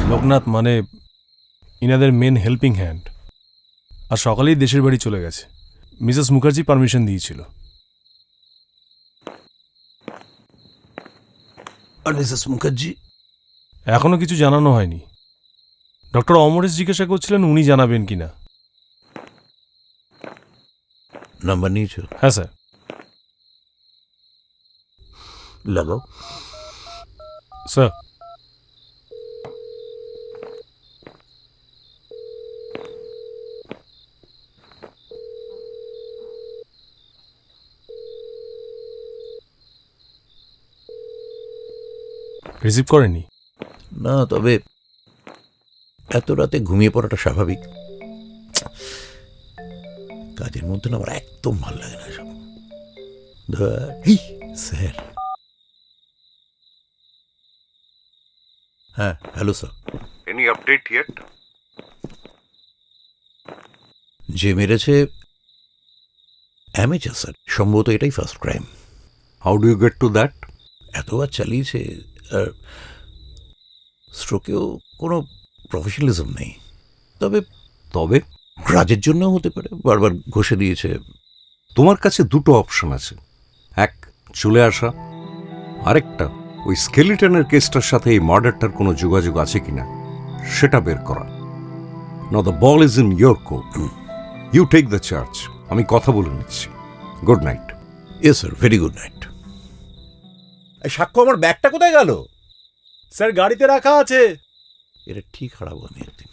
লোকনাথ মানে ইনাদের main helping hand, আর সকালেই দেশের বাড়ি চলে গেছে। মিসেস মুখার্জি পারমিশন দিয়েছিল। আর মিসেস মুখার্জি? এখনো কিছু জানানো হয়নি। ডক্টর অমরেশ জিজ্ঞাসা করছিলেন উনি জানাবেন কিনা। নাম্বার নিয়েছো? হ্যাঁ স্যার। লাগাও। স্যার, রিসিভ করেনি? না, তবে এত রাতে ঘুমিয়ে পড়াটা স্বাভাবিক। কাজের মধ্যে না আমার একদম ভালো লাগে না সব। স্যার। হ্যাঁ, hello sir. Any update yet? যে মেরেছে অ্যামেচার স্যার, সম্ভবত এটাই first crime. How do you get to that? এতবার চালিয়েছে, আর স্ট্রোকেও কোনো প্রফেশনালিজম নেই। তবে গ্রাজের জন্য হতে পারে, বারবার ঘষে দিয়েছে। তোমার কাছে দুটো অপশন আছে, এক চলে আসা, আরেকটা ওই স্কেলিটনের কেসটার সাথে এই মার্ডারটার কোনো যোগাযোগ আছে কিনা সেটা বের করা। Now the ball is in your court, you take the charge. আমি কথা বলে নিচ্ছি। Good night. Yes sir, very good night. সাক্ষ্য, আমার ব্যাগটা কোথায় গেল? স্যার গাড়িতে রাখা আছে। এটা ঠিক হারাবো আমি একদিন।